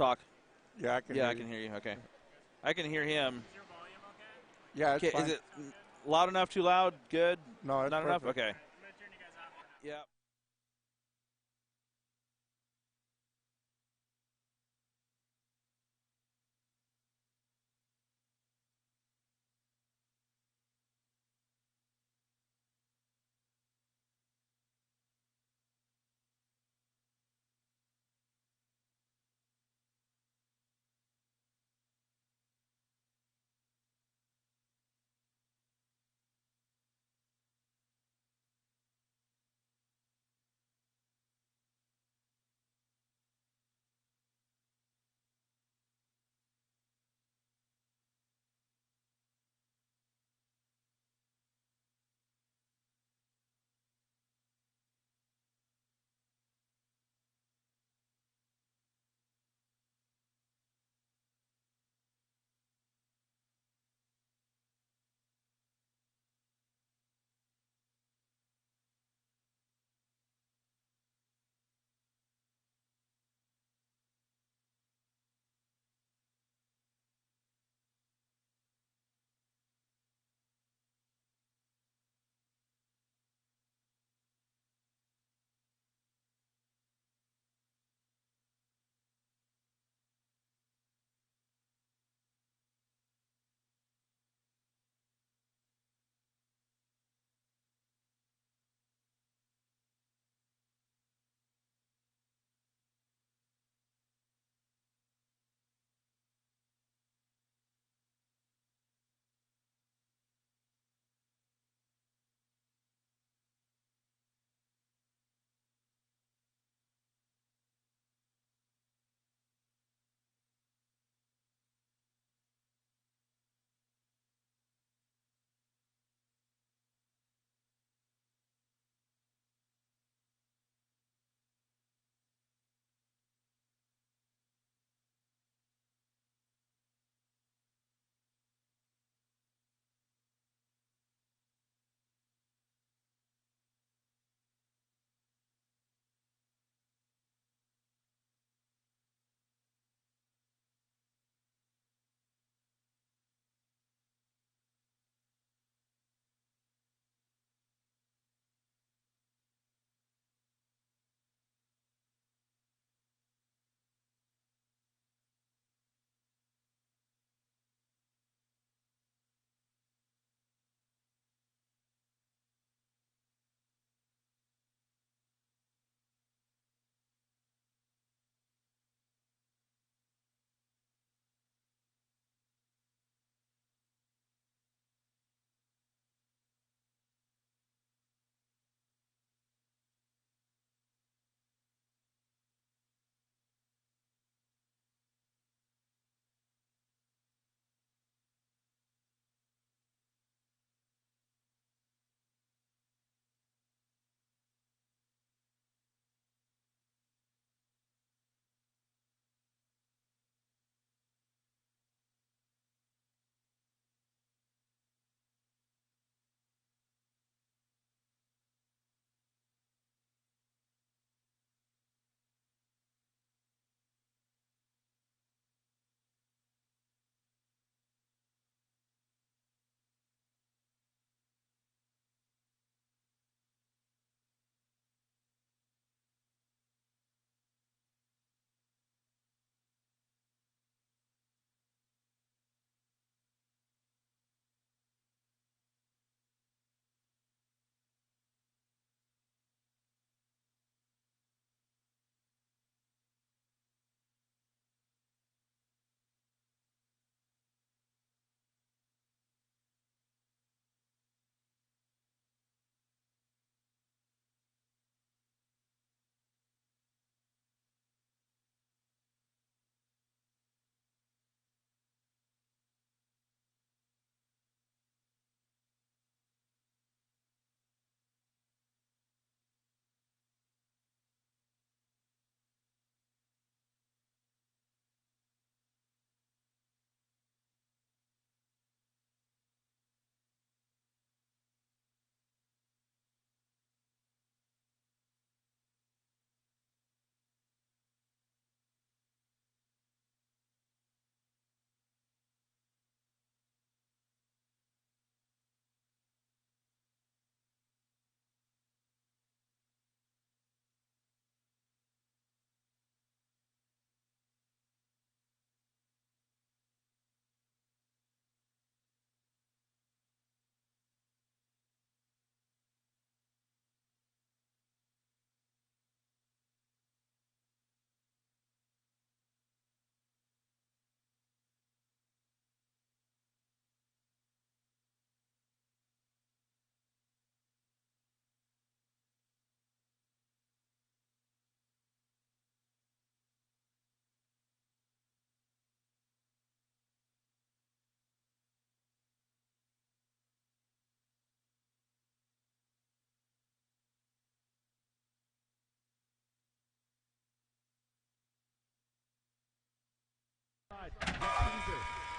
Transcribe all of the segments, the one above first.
talk. Yeah, I can Yeah, hear I you. can hear you. Okay. I can hear him. Is your volume okay? Yeah, it's Okay, fine. is it loud enough, too loud, good? No, it's Not enough? perfect. Okay. I'm going to turn you guys off for now. Yeah.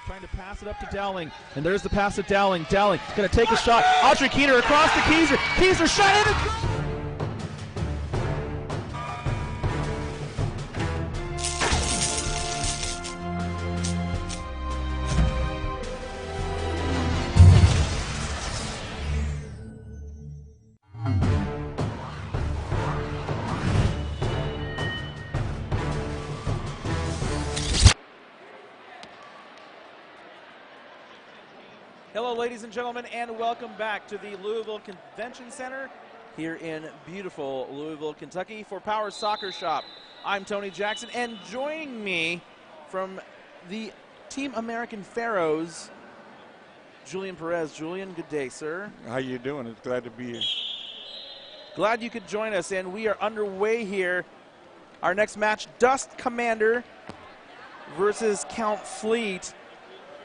Trying to pass it up to Dowling, and there's the pass to Dowling. Dowling going to take a shot. Audrey Keener across to Keyser. Keyser shot in and goal! Hello, ladies and gentlemen, and welcome back to the Louisville Convention Center here in beautiful Louisville, Kentucky for Power Soccer Shop. I'm Tony Jackson, and joining me from the Team American Pharaohs, Julian Perez. Julian, good day, sir. How you doing? It's glad to be here. Glad you could join us, and we are underway here. Our next match, Dust Commander versus Count Fleet.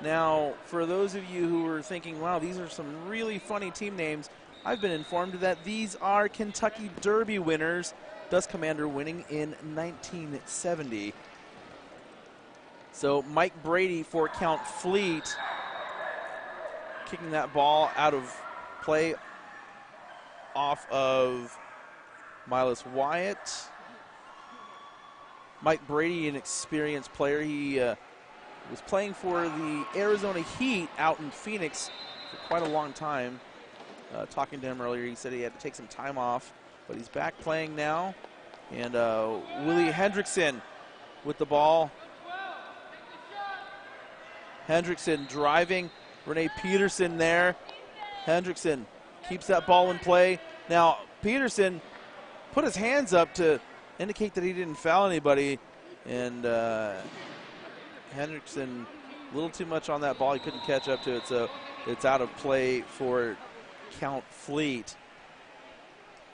Now, for those of you who are thinking, wow, these are some really funny team names, I've been informed that these are Kentucky Derby winners, Dust Commander winning in 1970. So Mike Brady for Count Fleet, kicking that ball out of play off of Miles Wyatt. Mike Brady, an experienced player. He was playing for the Arizona Heat out in Phoenix for quite a long time. Talking to him earlier, he said he had to take some time off, but he's back playing now. And Willie Hendrickson with the ball. Hendrickson driving. Renee Peterson there. Hendrickson keeps that ball in play. Now, Peterson put his hands up to indicate that he didn't foul anybody. And Hendrickson, a little too much on that ball. He couldn't catch up to it, so it's out of play for Count Fleet.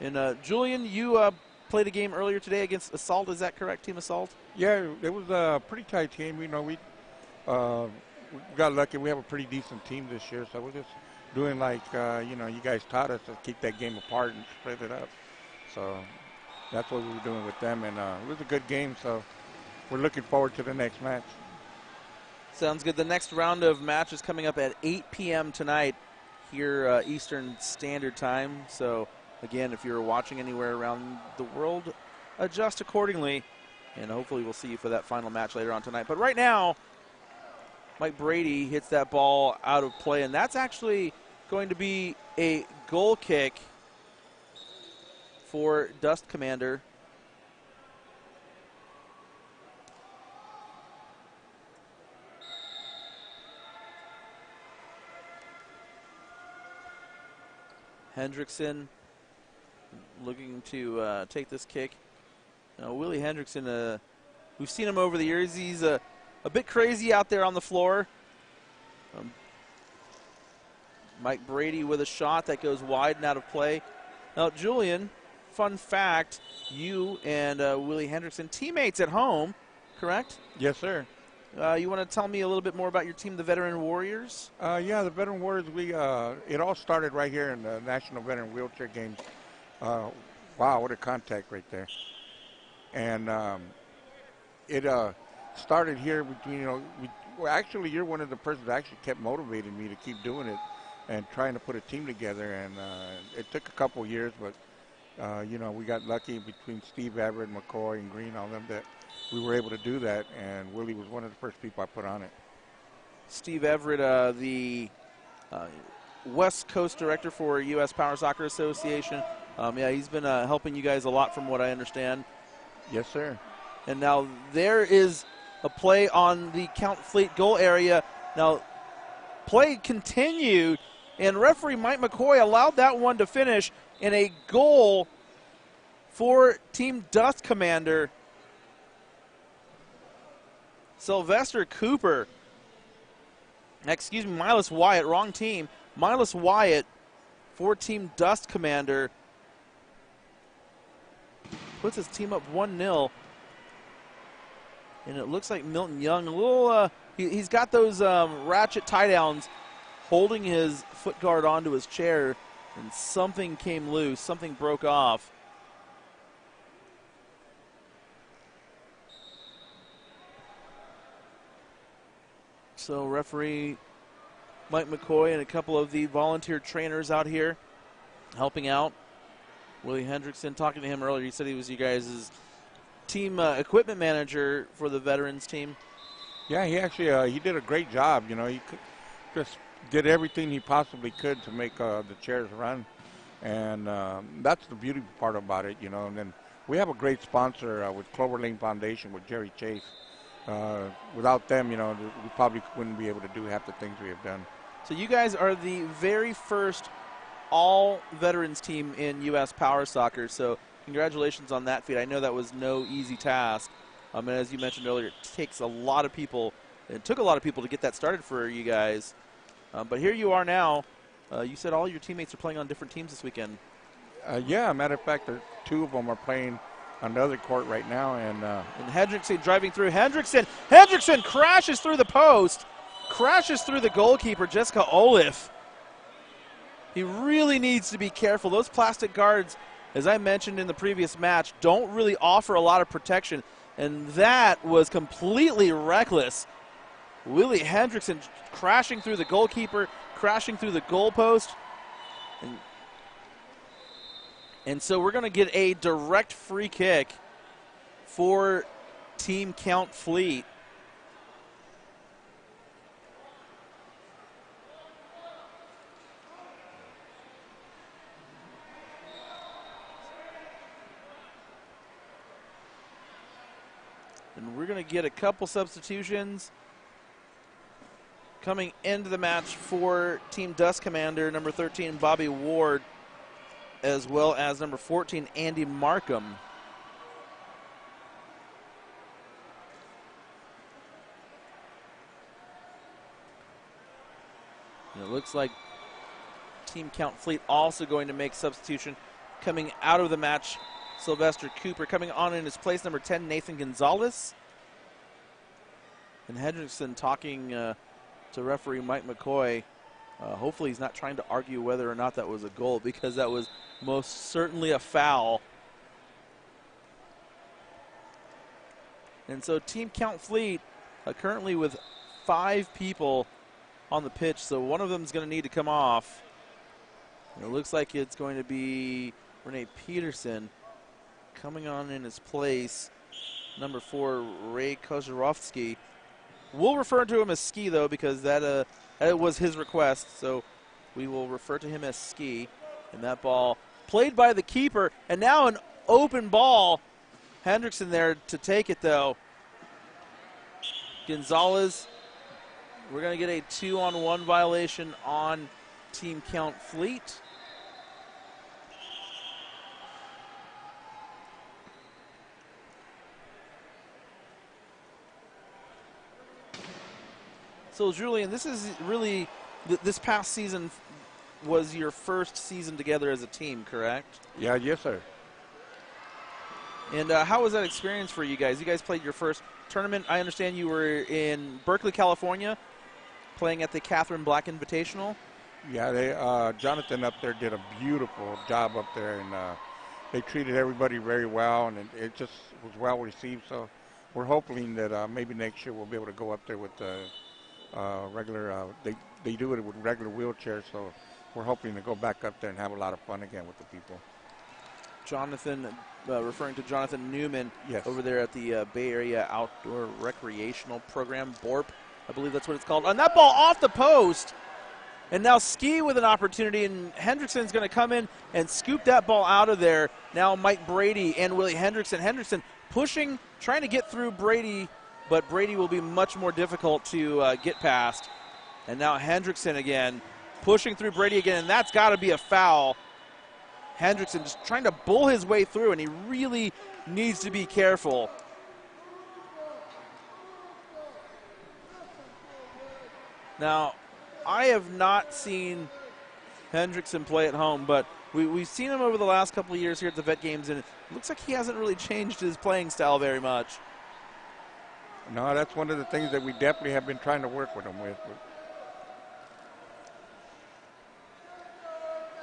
And Julian, you played a game earlier today against Assault. Is that correct, Team Assault? Yeah, it was a pretty tight game. You know, we got lucky. We have a pretty decent team this year, so we're just doing like, you know, you guys taught us to keep that game apart and spread it up. So that's what we were doing with them, and it was a good game, so we're looking forward to the next match. Sounds good. The next round of matches coming up at 8 p.m. tonight here Eastern Standard Time. So, again, if you're watching anywhere around the world, adjust accordingly. And hopefully we'll see you for that final match later on tonight. But right now, Mike Brady hits that ball out of play. And that's actually going to be a goal kick for Dust Commander. Hendrickson looking to take this kick. Now, Willie Hendrickson, we've seen him over the years. He's a bit crazy out there on the floor. Mike Brady with a shot that goes wide and out of play. Now, Julian, fun fact, you and Willie Hendrickson, teammates at home, correct? Yes, sir. You want to tell me a little bit more about your team, the Veteran Warriors? Yeah, the Veteran Warriors, it all started right here in the National Veteran Wheelchair Games. Wow, what a contact right there. And it started here between, you know, actually you're one of the persons that actually kept motivating me to keep doing it and trying to put a team together. And it took a couple years, but, you know, we got lucky between Steve Everett, McCoy, and Green, all them that we were able to do that, and Willie was one of the first people I put on it. Steve Everett, the West Coast Director for U.S. Power Soccer Association. Yeah, he's been helping you guys a lot from what I understand. Yes, sir. And now there is a play on the Count Fleet goal area. Now, play continued, and referee Mike McCoy allowed that one to finish in a goal for Team Dust Commander. Sylvester Cooper, excuse me, Miles Wyatt, wrong team. Miles Wyatt for Team Dust Commander puts his team up 1-0. And it looks like Milton Young, a little, he's got those ratchet tie downs holding his foot guard onto his chair, and something came loose, something broke off. So referee Mike McCoy and a couple of the volunteer trainers out here helping out. Willie Hendrickson, talking to him earlier, he said he was you guys' team equipment manager for the veterans team. Yeah, he actually he did a great job. You know, he just did everything he possibly could to make the chairs run, and that's the beauty part about it. You know, and then we have a great sponsor with Clover Lane Foundation with Jerry Chase. Without them, you know, we probably wouldn't be able to do half the things we have done. So you guys are the very first all-veterans team in U.S. Power Soccer, so congratulations on that feat. I know that was no easy task. And as you mentioned earlier, it takes a lot of people. It took a lot of people to get that started for you guys. But here you are now. You said all your teammates are playing on different teams this weekend. Yeah, matter of fact, two of them are playing on the other court right now. And Hendrickson driving through. Hendrickson crashes through the post, crashes through the goalkeeper, Jessica Olaf. He really needs to be careful. Those plastic guards, as I mentioned in the previous match, don't really offer a lot of protection. And that was completely reckless. Willie Hendrickson crashing through the goalkeeper, crashing through the goalpost. And so we're going to get a direct free kick for Team Count Fleet. And we're going to get a couple substitutions coming into the match for Team Dust Commander, number 13, Bobby Ward, as well as number 14, Andy Markham. And it looks like Team Count Fleet also going to make substitution coming out of the match. Sylvester Cooper coming on in his place, number 10, Nathan Gonzalez. And Hendrickson talking to referee Mike McCoy. Hopefully he's not trying to argue whether or not that was a goal, because that was most certainly a foul. And so Team Count Fleet currently with 5 people on the pitch, so one of them is going to need to come off. And it looks like it's going to be Renee Peterson coming on in his place, number 4, Ray Kozharovsky. We'll refer to him as Ski, though, because that was his request, so we will refer to him as Ski. And that ball played by the keeper, and now an open ball. Hendrickson there to take it, though. Gonzalez, we're going to get a 2-on-1 violation on Team Count Fleet. So, Julian, this is really, this past season was your first season together as a team, correct? yeah, yes, sir. And how was that experience for you guys? You guys played your first tournament. I understand you were in Berkeley, California, playing at the Catherine Black Invitational. Yeah, Jonathan up there did a beautiful job up there, and they treated everybody very well, and it just was well received. So we're hoping that maybe next year we'll be able to go up there with regular. They do it with regular wheelchairs, so we're hoping to go back up there and have a lot of fun again with the people. Jonathan, referring to Jonathan Newman, yes, over there at the Bay Area Outdoor Recreational Program, BORP, I believe that's what it's called. And that ball off the post. And now Ski with an opportunity, and Hendrickson's going to come in and scoop that ball out of there. Now Mike Brady and Willie Hendrickson. Hendrickson pushing, trying to get through Brady, but Brady will be much more difficult to get past. And now Hendrickson again, pushing through Brady again, and that's got to be a foul. Hendrickson just trying to bull his way through, and he really needs to be careful. Now, I have not seen Hendrickson play at home, but we've seen him over the last couple of years here at the Vet Games, and it looks like he hasn't really changed his playing style very much. No, that's one of the things that we definitely have been trying to work with him with.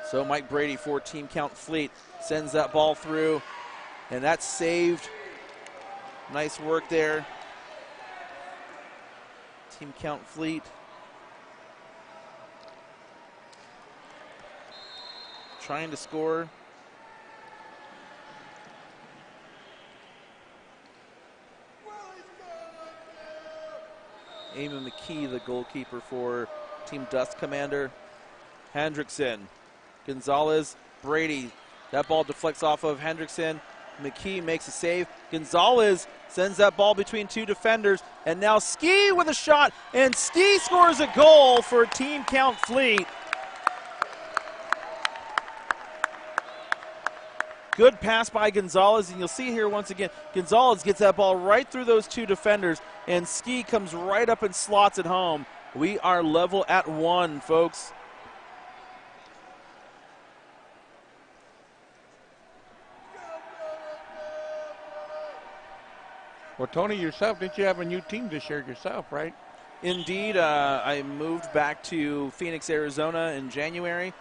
So Mike Brady for Team Count Fleet sends that ball through, and that's saved. Nice work there. Team Count Fleet trying to score. Amy McKee, the goalkeeper for Team Dust Commander. Hendrickson, Gonzalez, Brady. That ball deflects off of Hendrickson. McKee makes a save. Gonzalez sends that ball between two defenders. And now Ski with a shot. And Ski scores a goal for Team Count Fleet. Good pass by Gonzalez. And you'll see here once again, Gonzalez gets that ball right through those two defenders. And Ski comes right up and slots it home. We are level at 1, folks. Well, Tony, yourself, didn't you have a new team this year yourself, right? Indeed, I moved back to Phoenix, Arizona in January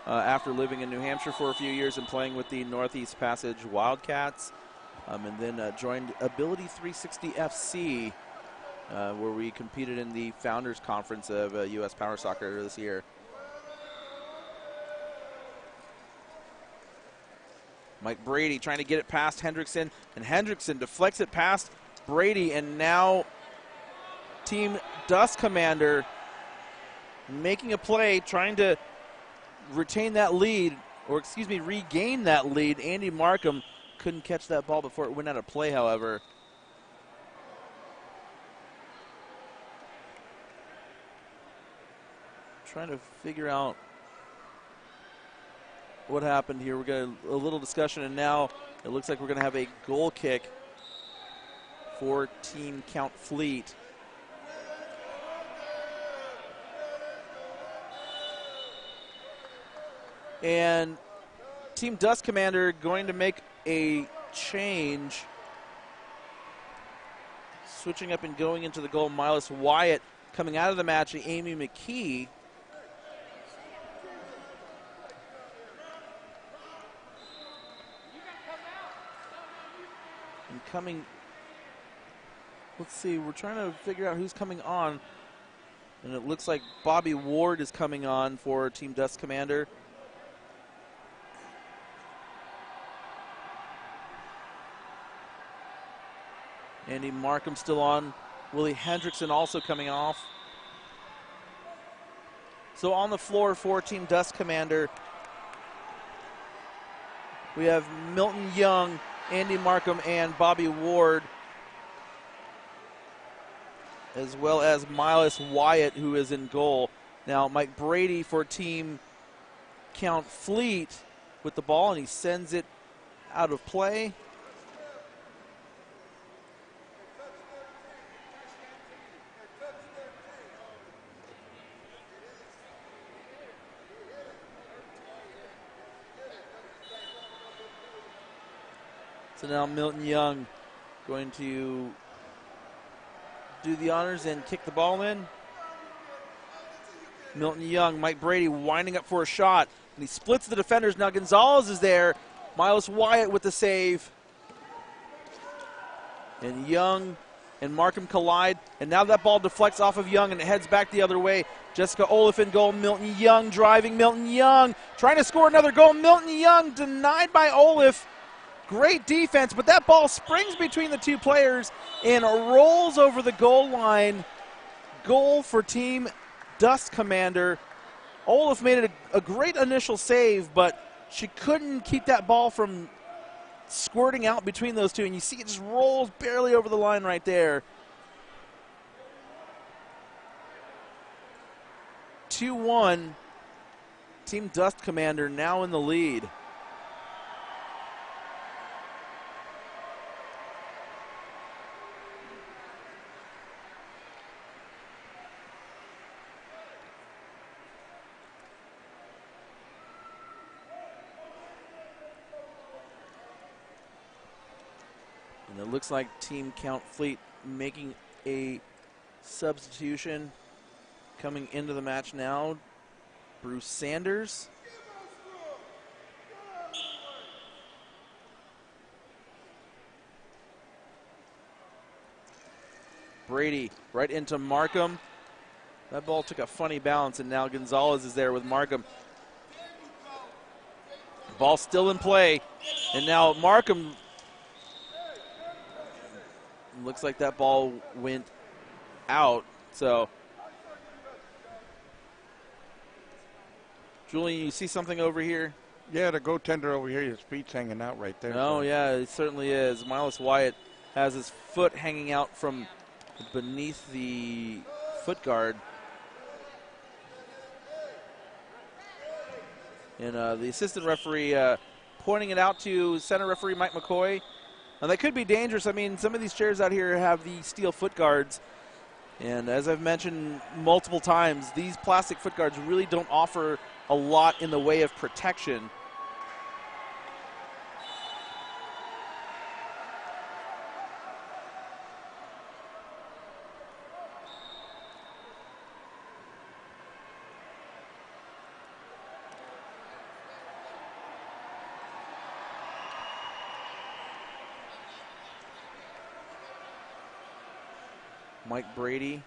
after living in New Hampshire for a few years and playing with the Northeast Passage Wildcats, and then joined Ability 360 FC, where we competed in the Founders Conference of U.S. Power Soccer this year. Mike Brady trying to get it past Hendrickson, and Hendrickson deflects it past Brady, and now Team Dust Commander making a play, trying to retain that lead, or excuse me, regain that lead. Andy Markham couldn't catch that ball before it went out of play, however. Trying to figure out what happened here. We got a little discussion, and now it looks like we're going to have a goal kick for Team Count Fleet. And Team Dust Commander going to make a change. Switching up and going into the goal, Miles Wyatt. Coming out of the match, Amy McKee. And coming, let's see, we're trying to figure out who's coming on. And it looks like Bobby Ward is coming on for Team Dust Commander. Andy Markham still on. Willie Hendrickson also coming off. So on the floor for Team Dust Commander, we have Milton Young, Andy Markham, and Bobby Ward, as well as Miles Wyatt, who is in goal. Now Mike Brady for Team Count Fleet with the ball, and he sends it out of play. So now Milton Young going to do the honors and kick the ball in. Milton Young, Mike Brady winding up for a shot, and he splits the defenders. Now Gonzalez is there. Miles Wyatt with the save. And Young and Markham collide, and now that ball deflects off of Young and it heads back the other way. Jessica Olaf in goal. Milton Young driving. Milton Young trying to score another goal. Milton Young denied by Olaf. Great defense, but that ball springs between the two players and rolls over the goal line. Goal for Team Dust Commander. Olaf made it a great initial save, but she couldn't keep that ball from squirting out between those two, and you see it just rolls barely over the line right there. 2-1. Team Dust Commander now in the lead. And it looks like Team Count Fleet making a substitution coming into the match now. Bruce Sanders. Brady right into Markham. That ball took a funny bounce, and now Gonzalez is there with Markham. Ball still in play, and now Markham, looks like that ball went out. So, Julian, you see something over here? Yeah, the goaltender over here, his feet's hanging out right there. Oh, yeah, it certainly is. Miles Wyatt has his foot hanging out from beneath the foot guard. And the assistant referee pointing it out to center referee Mike McCoy. Now, that could be dangerous. I mean, some of these chairs out here have the steel foot guards. And as I've mentioned multiple times, these plastic foot guards really don't offer a lot in the way of protection. Mike Brady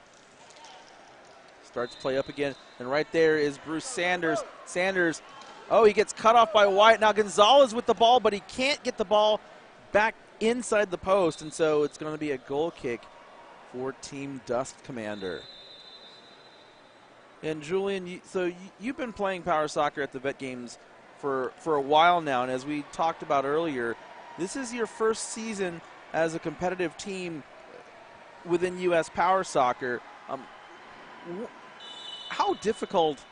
starts play up again, and right there is Bruce Sanders. Sanders, oh, he gets cut off by Wyatt. Now Gonzalez with the ball, but he can't get the ball back inside the post, and so it's going to be a goal kick for Team Dust Commander. And Julian, you've been playing power soccer at the vet games for a while now, and as we talked about earlier, this is your first season as a competitive team within U.S. Power Soccer. How difficult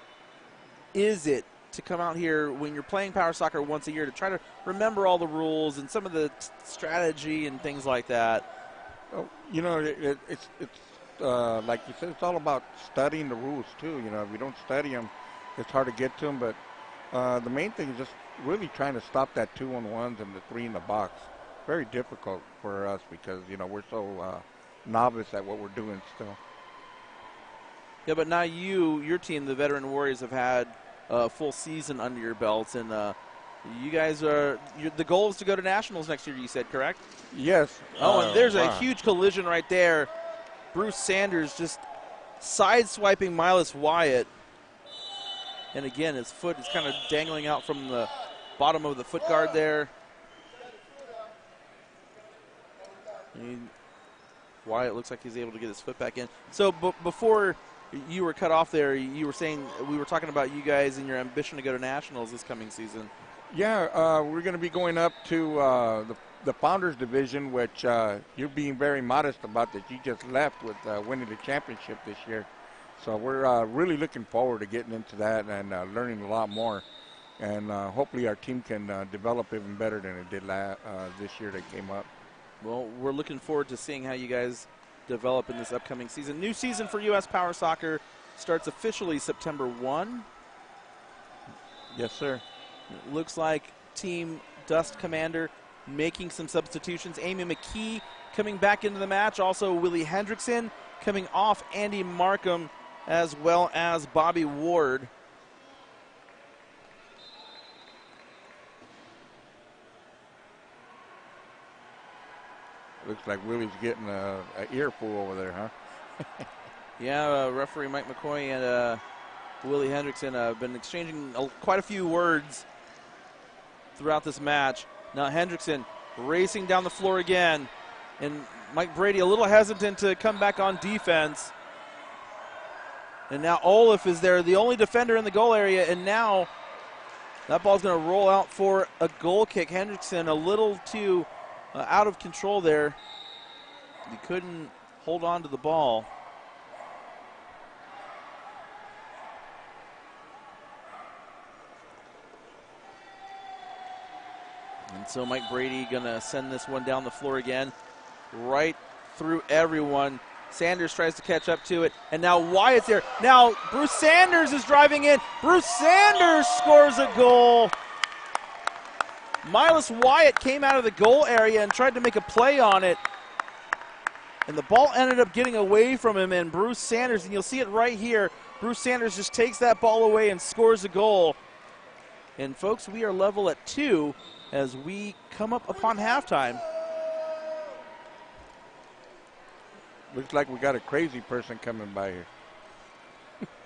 is it to come out here when you're playing Power Soccer once a year to try to remember all the rules and some of the strategy and things like that? Oh, you know, it's like you said, it's all about studying the rules too. You know, if you don't study them, it's hard to get to them. But the main thing is just really trying to stop that 2-on-1s and the 3 in the box. Very difficult for us because, you know, we're so novice at what we're doing still. Yeah, but now your team, the Veteran Warriors, have had a full season under your belts, and you guys the goal is to go to nationals next year, you said, correct? Yes. Oh, and there's a huge collision right there. Bruce Sanders just sideswiping Miles Wyatt. And again, his foot is kind of dangling out from the bottom of the foot guard there. Wyatt looks like he's able to get his foot back in. So before you were cut off there, you were saying, we were talking about you guys and your ambition to go to nationals this coming season. Yeah, we're going to be going up to the Founders Division, which you're being very modest about that you just left with winning the championship this year. So we're really looking forward to getting into that and learning a lot more. And hopefully our team can develop even better than it did this year that came up. Well, we're looking forward to seeing how you guys develop in this upcoming season. New season for U.S. Power Soccer starts officially September 1. Yes, sir. It looks like Team Dust Commander making some substitutions. Amy McKee coming back into the match. Also Willie Hendrickson coming off Andy Markham, as well as Bobby Ward. Looks like Willie's getting an earful over there, huh? Yeah, referee Mike McCoy and Willie Hendrickson have been exchanging quite a few words throughout this match. Now Hendrickson racing down the floor again, and Mike Brady a little hesitant to come back on defense. And now Olaf is there, the only defender in the goal area, and now that ball's going to roll out for a goal kick. Hendrickson a little too out of control there. He couldn't hold on to the ball. And so Mike Brady going to send this one down the floor again, right through everyone. Sanders tries to catch up to it, and now Wyatt's there. Now Bruce Sanders is driving in. Bruce Sanders scores a goal. Miles Wyatt came out of the goal area and tried to make a play on it, and the ball ended up getting away from him, and Bruce Sanders, and you'll see it right here, Bruce Sanders just takes that ball away and scores a goal. And folks, we are level at 2 as we come up upon halftime. Looks like we got a crazy person coming by here.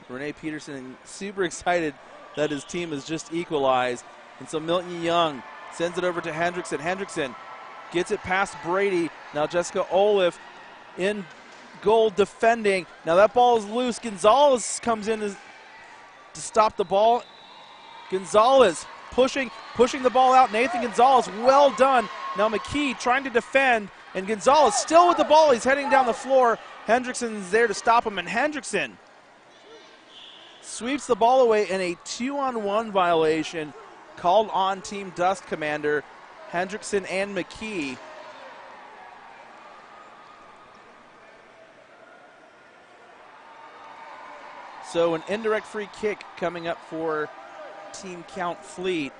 Renee Peterson super excited that his team has just equalized. And so Milton Young sends it over to Hendrickson. Hendrickson gets it past Brady. Now Jessica Olive in goal defending. Now that ball is loose. Gonzalez comes in to stop the ball. Gonzalez pushing the ball out. Nathan Gonzalez, well done. Now McKee trying to defend, and Gonzalez still with the ball. He's heading down the floor. Hendrickson's there to stop him, and Hendrickson sweeps the ball away in a 2-on-1 violation called on Team Dust Commander, Hendrickson and McKee. So an indirect free kick coming up for Team Count Fleet.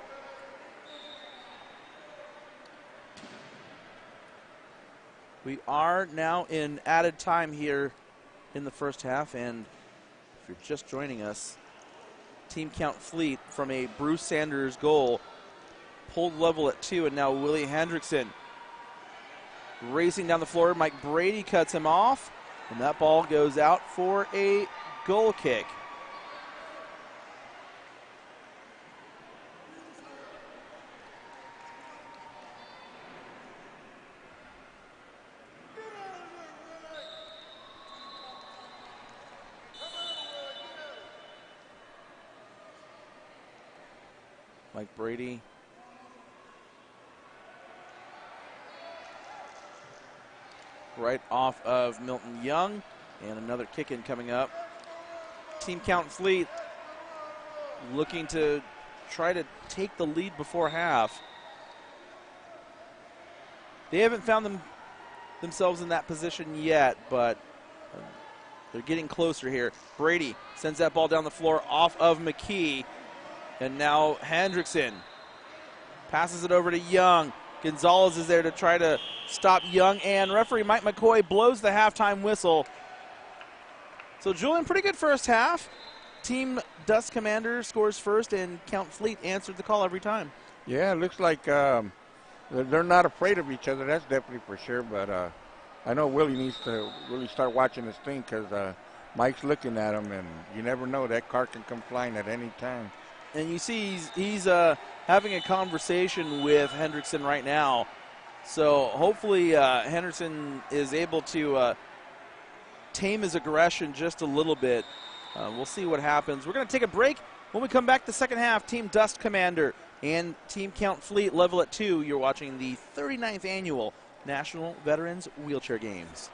We are now in added time here in the first half, and if you're just joining us, Team Count Fleet from a Bruce Sanders goal pulled level at 2, and now Willie Hendrickson racing down the floor. Mike Brady cuts him off, and that ball goes out for a goal kick. Mike Brady right off of Milton Young, and another kick in coming up. Team Count Fleet looking to try to take the lead before half. They haven't found themselves in that position yet, but they're getting closer here. Brady sends that ball down the floor off of McKee. And now Hendrickson passes it over to Young. Gonzalez is there to try to stop Young, and referee Mike McCoy blows the halftime whistle. So Julian, pretty good first half. Team Dust Commander scores first, and Count Fleet answered the call every time. Yeah, it looks like they're not afraid of each other. That's definitely for sure. But I know Willie needs to really start watching this thing, because Mike's looking at him, and you never know, that car can come flying at any time. And you see he's having a conversation with Hendrickson right now. So hopefully Henderson is able to tame his aggression just a little bit. We'll see what happens. We're going to take a break. When we come back the second half, Team Dust Commander and Team Count Fleet level at 2. You're watching the 39th Annual National Veterans Wheelchair Games.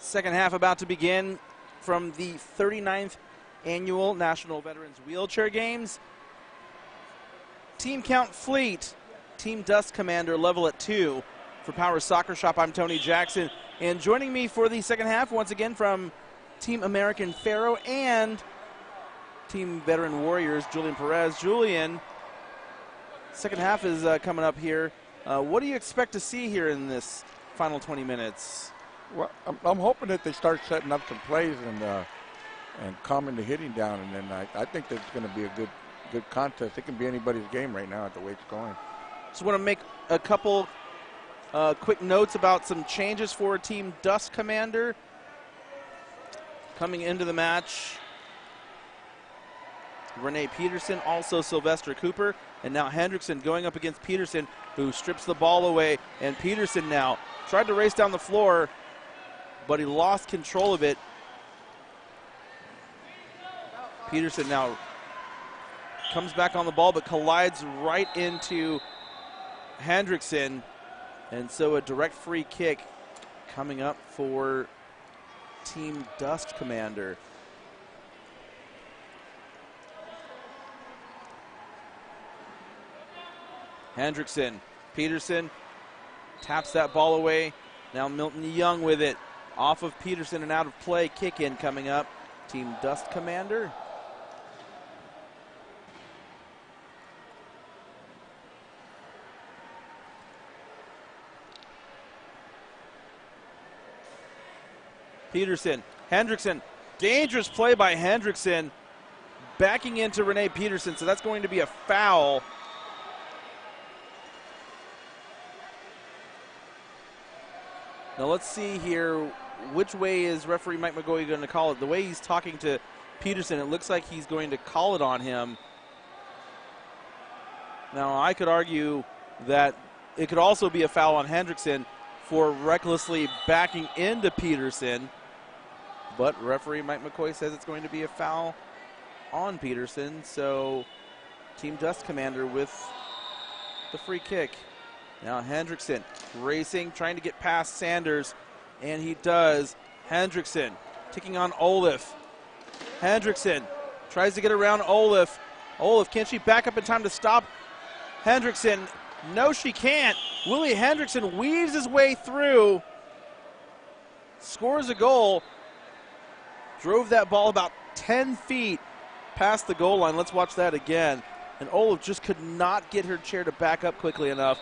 Second half about to begin from the 39th Annual National Veterans Wheelchair Games. Team Count Fleet, Team Dust Commander level at 2. For Power Soccer Shop, I'm Tony Jackson. And joining me for the second half, once again from Team American Pharaoh and Team Veteran Warriors, Julian Perez. Julian, second half is coming up here. What do you expect to see here in this final 20 minutes? Well, I'm hoping that they start setting up some plays and calming the hitting down, and then I think that it's going to be a good contest. It can be anybody's game right now at the way it's going. Just want to make a couple quick notes about some changes for Team Dust Commander. Coming into the match, Renee Peterson, also Sylvester Cooper, and now Hendrickson going up against Peterson, who strips the ball away. And Peterson now tried to race down the floor, but he lost control of it. Peterson now comes back on the ball, but collides right into Hendrickson. And so a direct free kick coming up for Team Dust Commander. Hendrickson, Peterson taps that ball away. Now Milton Young with it. Off of Peterson and out of play. Kick in coming up. Team Dust Commander. Peterson, Hendrickson, dangerous play by Hendrickson, backing into Renee Peterson, so that's going to be a foul. Now let's see here, which way is referee Mike McGoey going to call it? The way he's talking to Peterson, it looks like he's going to call it on him. Now I could argue that it could also be a foul on Hendrickson for recklessly backing into Peterson. But referee Mike McCoy says it's going to be a foul on Peterson. So Team Dust Commander with the free kick. Now Hendrickson racing, trying to get past Sanders, and he does. Hendrickson taking on Olaf. Hendrickson tries to get around Olaf. Olaf, can she back up in time to stop Hendrickson? No, she can't. Willie Hendrickson weaves his way through, scores a goal. Drove that ball about 10 feet past the goal line. Let's watch that again. And Olaf just could not get her chair to back up quickly enough.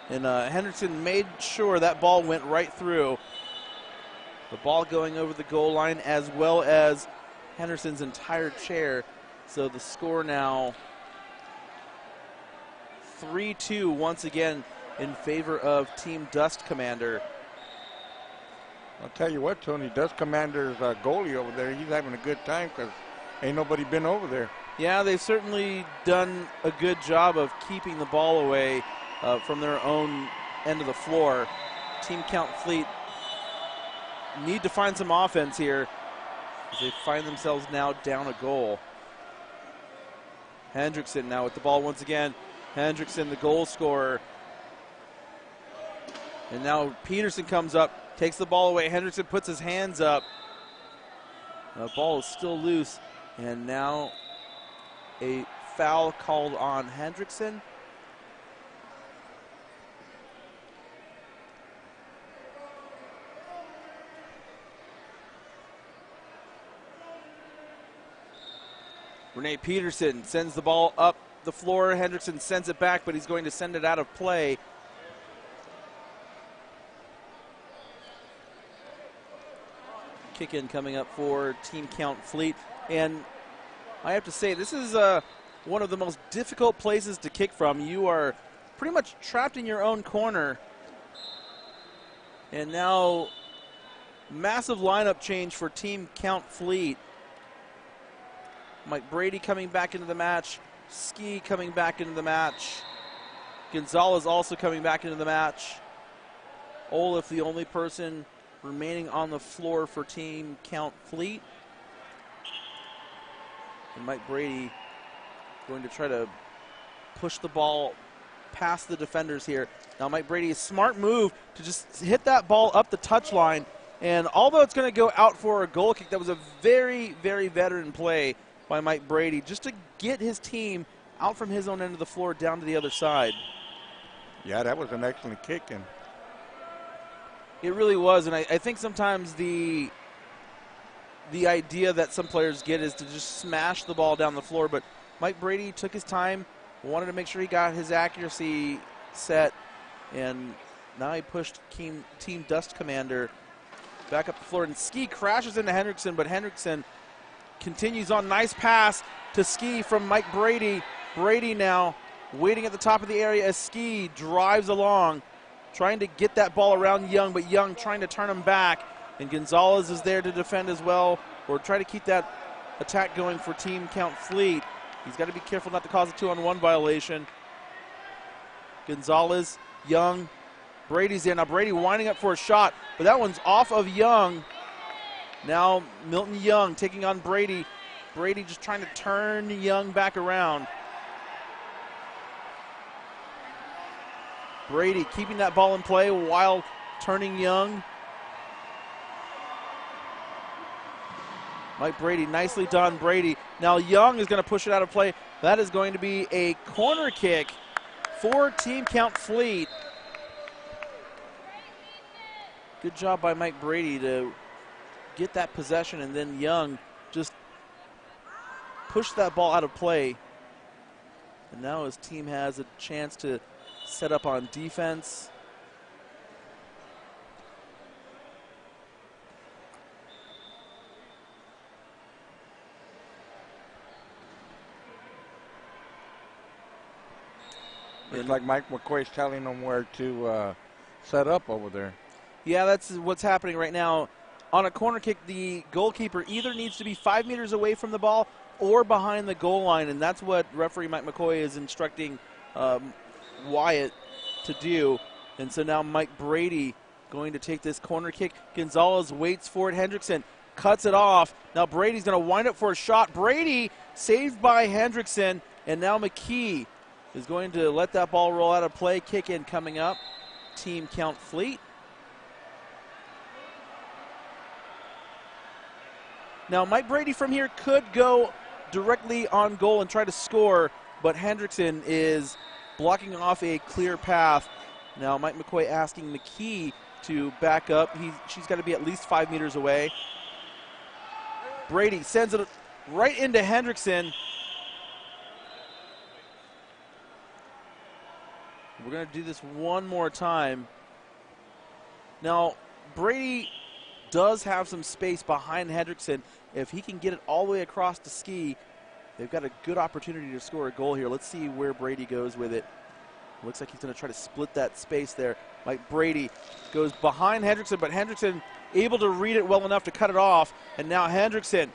And Hendrickson made sure that ball went right through. The ball going over the goal line as well as Henderson's entire chair. So the score now 3-2 once again in favor of Team Dust Commander. I'll tell you what, Tony, Dust Commander's goalie over there, he's having a good time because ain't nobody been over there. Yeah, they've certainly done a good job of keeping the ball away from their own end of the floor. Team Count Fleet need to find some offense here as they find themselves now down a goal. Hendrickson now with the ball once again. Hendrickson, the goal scorer. And now Peterson comes up. Takes the ball away. Hendrickson puts his hands up. The ball is still loose. And now a foul called on Hendrickson. Renee Peterson sends the ball up the floor. Hendrickson sends it back, but he's going to send it out of play. Kick in coming up for Team Count Fleet. And I have to say, this is one of the most difficult places to kick from. You are pretty much trapped in your own corner. And now, massive lineup change for Team Count Fleet. Mike Brady coming back into the match. Ski coming back into the match. Gonzalez also coming back into the match. Olaf, the only person remaining on the floor for Team Count Fleet. And Mike Brady going to try to push the ball past the defenders here. Now Mike Brady, a smart move to just hit that ball up the touchline And although it's going to go out for a goal kick, that was a very, very veteran play by Mike Brady just to get his team out from his own end of the floor down to the other side. Yeah, that was an excellent kick. And it really was. And I think sometimes the idea that some players get is to just smash the ball down the floor. But Mike Brady took his time, wanted to make sure he got his accuracy set, and now he pushed Team Dust Commander back up the floor. And Ski crashes into Hendrickson, but Hendrickson continues on. Nice pass to Ski from Mike Brady. Brady now waiting at the top of the area as Ski drives along, trying to get that ball around Young, but Young trying to turn him back. And Gonzalez is there to defend as well, or try to keep that attack going for Team Count Fleet. He's got to be careful not to cause a 2-on-1 violation. Gonzalez, Young, Brady's there. Now Brady winding up for a shot, but that one's off of Young. Now Milton Young taking on Brady. Brady just trying to turn Young back around. Brady keeping that ball in play while turning Young. Mike Brady, nicely done, Brady. Now Young is going to push it out of play. That is going to be a corner kick for Team Count Fleet. Good job by Mike Brady to get that possession, and then Young just pushed that ball out of play. And now his team has a chance to set up on defense. It's like Mike McCoy's telling them where to set up over there. Yeah, that's what's happening right now. On a corner kick, the goalkeeper either needs to be 5 meters away from the ball or behind the goal line, and that's what referee Mike McCoy is instructing Wyatt to do. And so now Mike Brady going to take this corner kick. Gonzalez waits for it. Hendrickson cuts it off. Now Brady's going to wind up for a shot. Brady saved by Hendrickson, and now McKee is going to let that ball roll out of play. Kick in coming up. Team Count Fleet. Now Mike Brady from here could go directly on goal and try to score, but Hendrickson is blocking off a clear path. Now Mike McCoy asking McKee to back up. She's got to be at least 5 meters away. Brady sends it right into Hendrickson. We're going to do this one more time. Now, Brady does have some space behind Hendrickson. If he can get it all the way across to Ski, they've got a good opportunity to score a goal here. Let's see where Brady goes with it. Looks like he's going to try to split that space there. Mike Brady goes behind Hendrickson, but Hendrickson able to read it well enough to cut it off. And now Hendrickson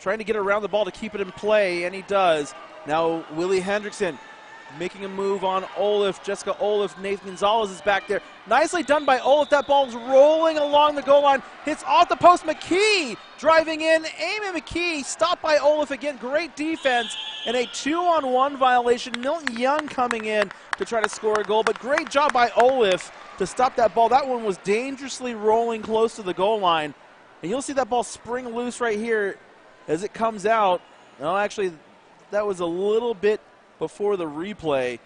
trying to get around the ball to keep it in play, and he does. Now Willie Hendrickson making a move on Olaf. Jessica Olaf. Nathan Gonzalez is back there. Nicely done by Olaf. That ball's rolling along the goal line. Hits off the post. McKee driving in. Amy McKee stopped by Olaf again. Great defense. And a 2-on-1 violation. Milton Young coming in to try to score a goal. But great job by Olaf to stop that ball. That one was dangerously rolling close to the goal line. And you'll see that ball spring loose right here as it comes out. No, actually, that was a little bit before the replay,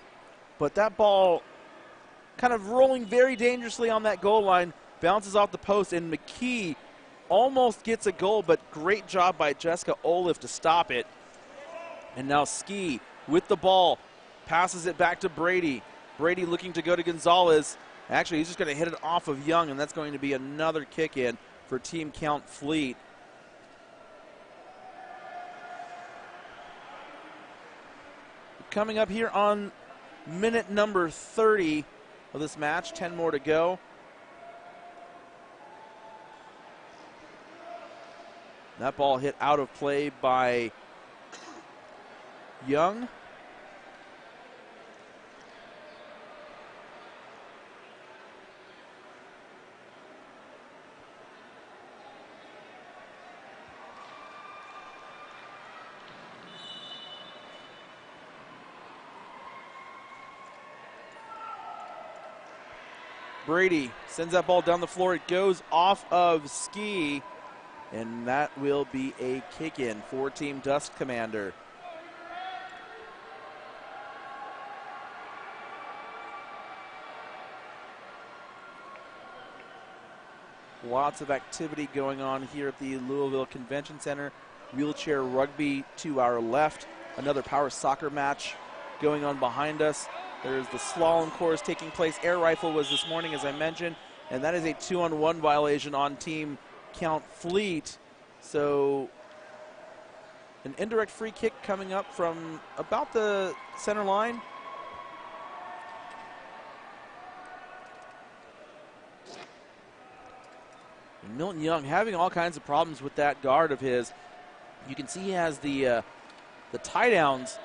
but that ball kind of rolling very dangerously on that goal line, bounces off the post, and McKee almost gets a goal, but great job by Jessica Olaf to stop it. And now Ski with the ball, passes it back to Brady. Brady looking to go to Gonzalez. Actually, he's just going to hit it off of Young, and that's going to be another kick in for Team Count Fleet. Coming up here on minute number 30 of this match, 10 more to go. That ball hit out of play by Young. Brady sends that ball down the floor. It goes off of Ski, and that will be a kick-in for Team Dust Commander. Lots of activity going on here at the Louisville Convention Center. Wheelchair rugby to our left. Another power soccer match going on behind us. There's the slalom course taking place. Air rifle was this morning, as I mentioned, and that is a 2-on-1 violation on Team Count Fleet. So an indirect free kick coming up from about the center line. And Milton Young having all kinds of problems with that guard of his. You can see he has the tie downs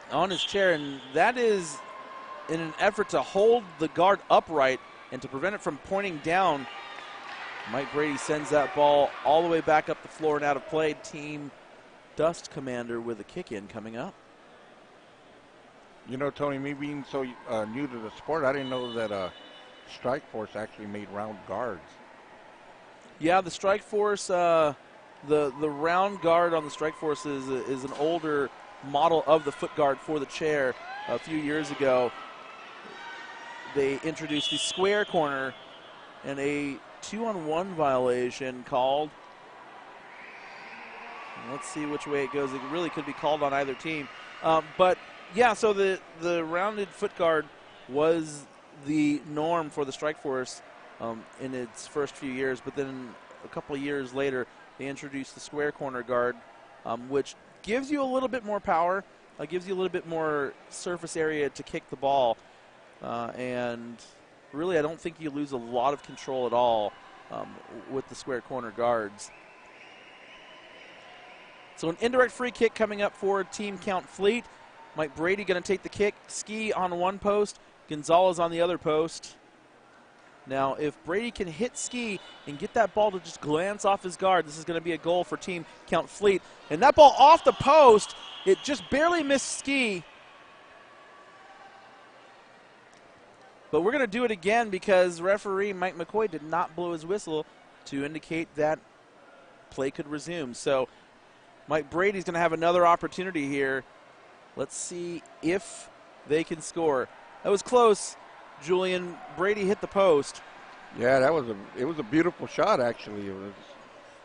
on his chair, and that is in an effort to hold the guard upright and to prevent it from pointing down. Mike Brady sends that ball all the way back up the floor and out of play. Team Dust Commander with a kick-in coming up. You know, Tony, me being so new to the sport, I didn't know that Strike Force actually made round guards. Yeah, the Strike Force, the round guard on the Strike Force is an older model of the foot guard for the chair. A few years ago, they introduced the square corner and a 2-on-1 violation called. Let's see which way it goes. It really could be called on either team. But yeah, so the rounded foot guard was the norm for the Strike Force in its first few years, but then a couple of years later, they introduced the square corner guard, which gives you a little bit more power, gives you a little bit more surface area to kick the ball, and really I don't think you lose a lot of control at all with the square corner guards. So an indirect free kick coming up for Team Count Fleet. Mike Brady going to take the kick. Ski on one post, Gonzalez on the other post. Now, if Brady can hit Ski and get that ball to just glance off his guard, this is going to be a goal for Team Count Fleet. And that ball off the post, it just barely missed Ski. But we're going to do it again because referee Mike McCoy did not blow his whistle to indicate that play could resume. So Mike Brady's going to have another opportunity here. Let's see if they can score. That was close. Julian, Brady hit the post. Yeah, it was a beautiful shot, actually.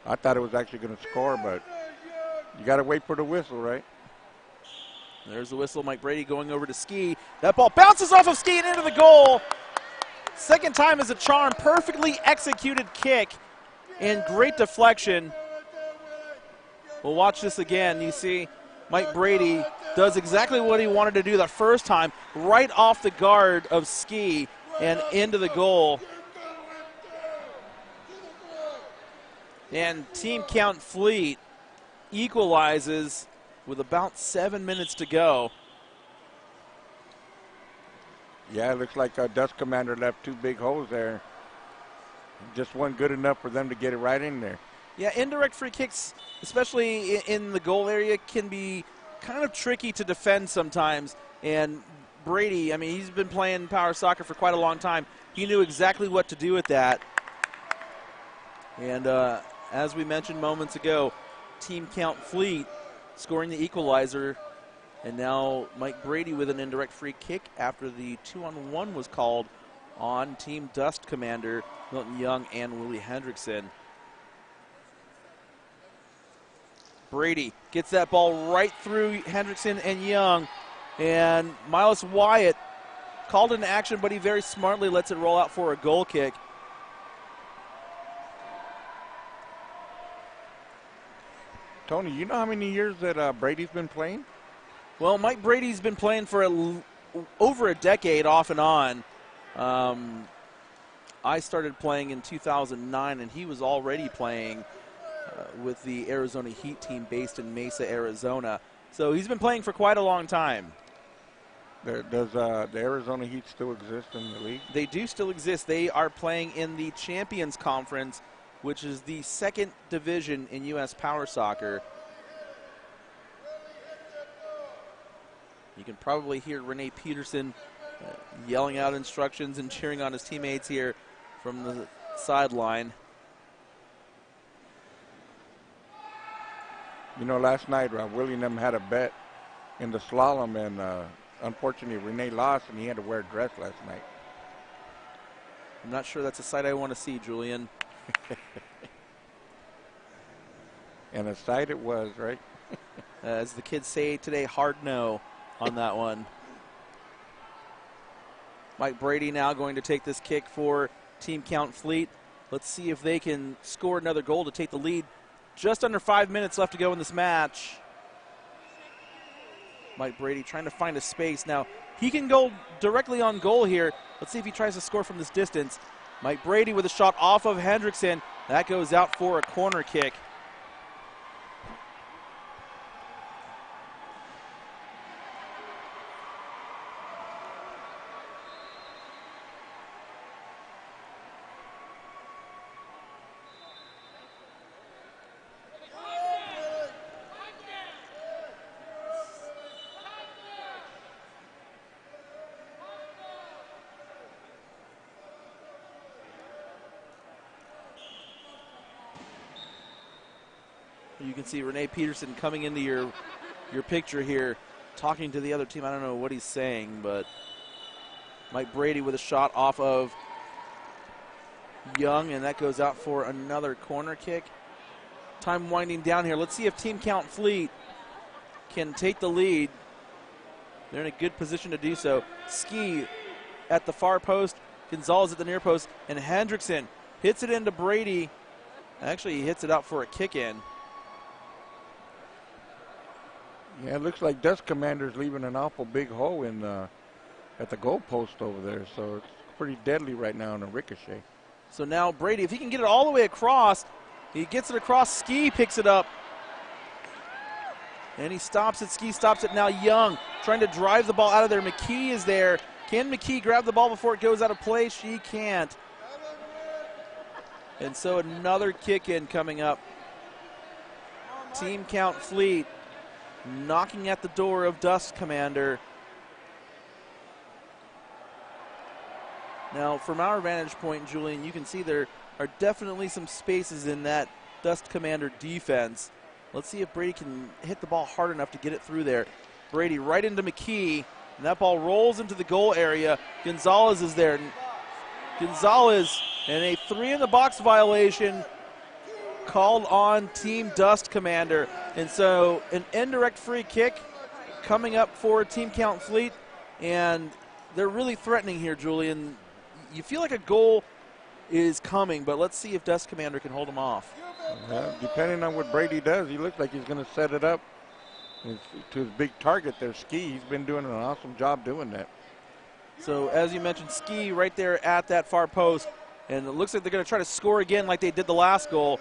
I thought it was actually going to score, but you got to wait for the whistle, right? There's the whistle. Mike Brady going over to Ski. That ball bounces off of Ski and into the goal. Second time is a charm. Perfectly executed kick and great deflection. We'll watch this again. You see Mike Brady does exactly what he wanted to do the first time, right off the guard of Ski and into the goal. And Team Count Fleet equalizes with about 7 minutes to go. Yeah, it looks like Dust Commander left two big holes there. Just wasn't good enough for them to get it right in there. Yeah, indirect free kicks, especially in the goal area, can be kind of tricky to defend sometimes. And Brady, I mean, he's been playing power soccer for quite a long time. He knew exactly what to do with that. And as we mentioned moments ago, Team Count Fleet scoring the equalizer. And now Mike Brady with an indirect free kick after the 2-on-1 was called on Team Dust Commander, Milton Young and Willie Hendrickson. Brady gets that ball right through Hendrickson and Young. And Miles Wyatt called into action, but he very smartly lets it roll out for a goal kick. Tony, you know how many years that Brady's been playing? Well, Mike Brady's been playing for over a decade off and on. I started playing in 2009, and he was already playing with the Arizona Heat team based in Mesa, Arizona. So he's been playing for quite a long time. Does the Arizona Heat still exist in the league? They do still exist. They are playing in the Champions Conference, which is the second division in U.S. Power Soccer. You can probably hear Renee Peterson yelling out instructions and cheering on his teammates here from the sideline. You know, last night, Willie and them had a bet in the slalom, and unfortunately, Renee lost, and he had to wear a dress last night. I'm not sure that's a sight I want to see, Julian. And a sight it was, right? As the kids say today, hard no on that one. Mike Brady now going to take this kick for Team Count Fleet. Let's see if they can score another goal to take the lead. Just under 5 minutes left to go in this match. Mike Brady trying to find a space. Now, he can go directly on goal here. Let's see if he tries to score from this distance. Mike Brady with a shot off of Hendrickson. That goes out for a corner kick. You can see Renee Peterson coming into your picture here, talking to the other team. I don't know what he's saying, but Mike Brady with a shot off of Young, and that goes out for another corner kick. Time winding down here. Let's see if Team Count Fleet can take the lead. They're in a good position to do so. Ski at the far post, Gonzalez at the near post, and Hendrickson hits it into Brady. Actually, he hits it out for a kick in. Yeah, it looks like Dust Commander's leaving an awful big hole in at the goal post over there, so it's pretty deadly right now on a ricochet. So now Brady, if he can get it all the way across, he gets it across. Ski picks it up, and he stops it. Ski stops it. Now Young trying to drive the ball out of there. McKee is there. Can McKee grab the ball before it goes out of play? She can't. And so another kick in coming up. Team Count Fleet knocking at the door of Dust Commander. Now, from our vantage point, Julian, you can see there are definitely some spaces in that Dust Commander defense. Let's see if Brady can hit the ball hard enough to get it through there. Brady right into McKee, and that ball rolls into the goal area. Gonzalez is there. Gonzalez, and a 3-in-the-box violation called on Team Dust Commander. And so an indirect free kick coming up for Team Count Fleet, and they're really threatening here, Julian. You feel like a goal is coming, but let's see if Dust Commander can hold them off. Depending on what Brady does, he looks like he's going to set it up to his big target there, Ski. He's been doing an awesome job doing that. So as you mentioned, Ski right there at that far post, and it looks like they're going to try to score again like they did the last goal.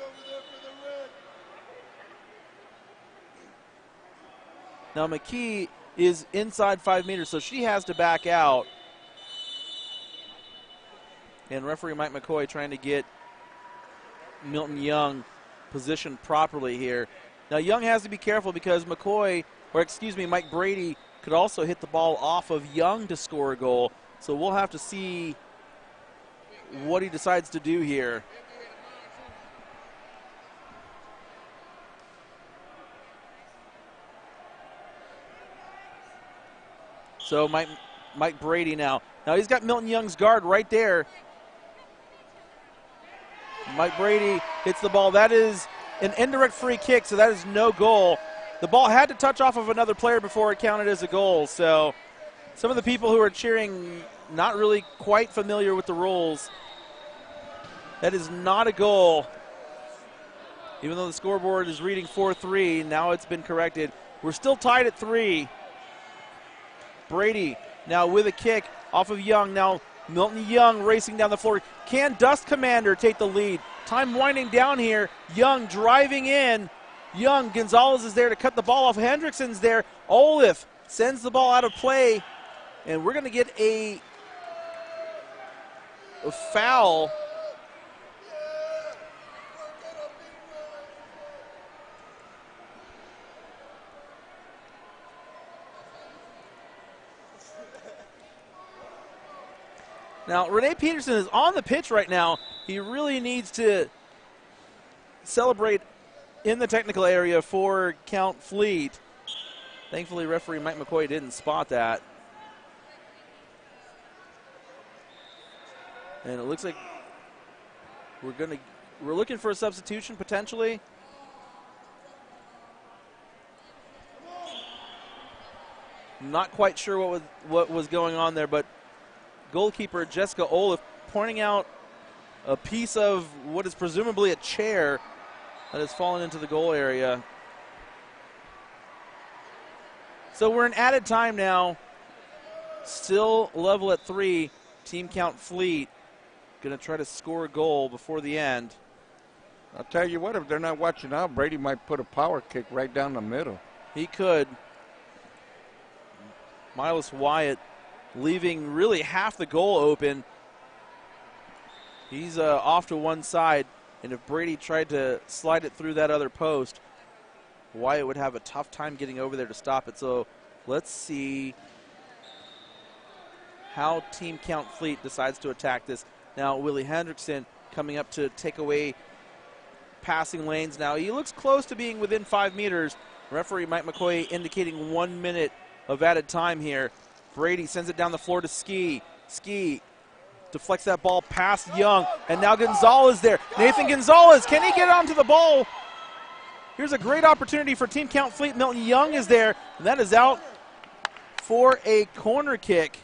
Now McKee is inside 5 meters, so she has to back out. And referee Mike McCoy trying to get Milton Young positioned properly here. Now Young has to be careful because Mike Brady could also hit the ball off of Young to score a goal. So we'll have to see what he decides to do here. So Mike Brady now. Now he's got Milton Young's guard right there. Mike Brady hits the ball. That is an indirect free kick, so that is no goal. The ball had to touch off of another player before it counted as a goal. So some of the people who are cheering not really quite familiar with the rules. That is not a goal. Even though the scoreboard is reading 4-3, now it's been corrected. We're still tied at 3. Brady now with a kick off of Young. Now Milton Young racing down the floor. Can Dust Commander take the lead? Time winding down here. Young driving in. Young, Gonzalez is there to cut the ball off. Hendrickson's there. Olaf sends the ball out of play. And we're going to get a foul. Now, Renee Peterson is on the pitch right now. He really needs to celebrate in the technical area for Count Fleet. Thankfully, referee Mike McCoy didn't spot that. And it looks like we're looking for a substitution potentially. Not quite sure what was going on there, but goalkeeper Jessica Olaf pointing out a piece of what is presumably a chair that has fallen into the goal area. So we're in added time now. Still level at 3. Team Count Fleet going to try to score a goal before the end. I'll tell you what, if they're not watching out, Brady might put a power kick right down the middle. He could. Miles Wyatt leaving really half the goal open. He's off to one side, and if Brady tried to slide it through that other post, Wyatt would have a tough time getting over there to stop it. So let's see how Team Count Fleet decides to attack this. Now Willie Hendrickson coming up to take away passing lanes. Now he looks close to being within 5 meters. Referee Mike McCoy indicating 1 minute of added time here. Brady sends it down the floor to Ski. Ski deflects that ball past Young, and now Gonzalez there. Nathan Gonzalez, can he get onto the ball? Here's a great opportunity for Team Count Fleet. Milton Young is there, and that is out for a corner kick.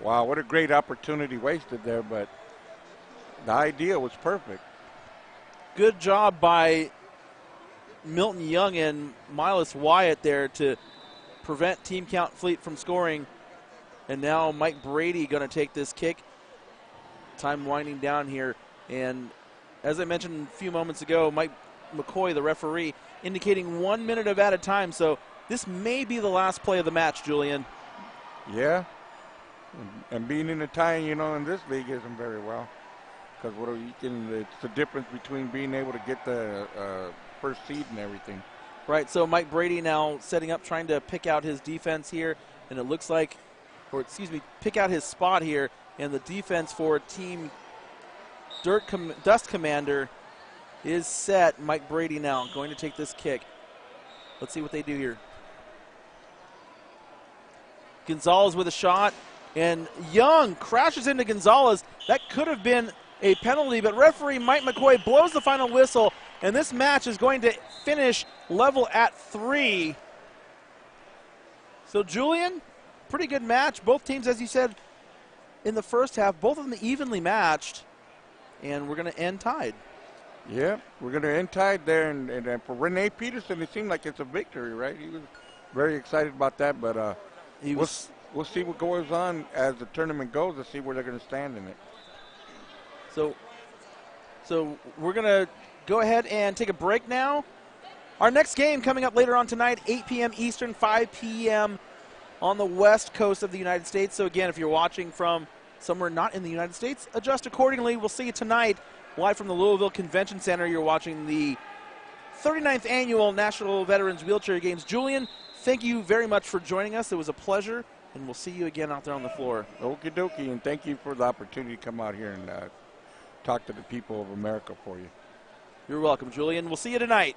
Wow, what a great opportunity wasted there, but the idea was perfect. Good job by Milton Young and Miles Wyatt there to prevent Team Count Fleet from scoring. And now Mike Brady going to take this kick. Time winding down here. And as I mentioned a few moments ago, Mike McCoy, the referee, indicating 1 minute of added time. So this may be the last play of the match, Julian. Yeah. And being in a tie, you know, in this league isn't very well. Because it's the difference between being able to get the first seed and everything. Right, so Mike Brady now setting up, trying to pick out his defense here. And it looks like, pick out his spot here. And the defense for Team Dust Commander is set. Mike Brady now going to take this kick. Let's see what they do here. Gonzalez with a shot. And Young crashes into Gonzalez. That could have been a penalty, but referee Mike McCoy blows the final whistle, and this match is going to finish level at 3. So, Julian, pretty good match. Both teams, as you said, in the first half, both of them evenly matched, and we're going to end tied. Yeah, we're going to end tied there, and for Renee Peterson, it seemed like it's a victory, right? He was very excited about that, but we'll see what goes on as the tournament goes to see where they're going to stand in it. So we're going to go ahead and take a break now. Our next game coming up later on tonight, 8 p.m. Eastern, 5 p.m. on the west coast of the United States. So again, if you're watching from somewhere not in the United States, adjust accordingly. We'll see you tonight live from the Louisville Convention Center. You're watching the 39th Annual National Veterans Wheelchair Games. Julian, thank you very much for joining us. It was a pleasure. And we'll see you again out there on the floor. Okie dokie, and thank you for the opportunity to come out here and talk to the people of America for you. You're welcome, Julian. We'll see you tonight.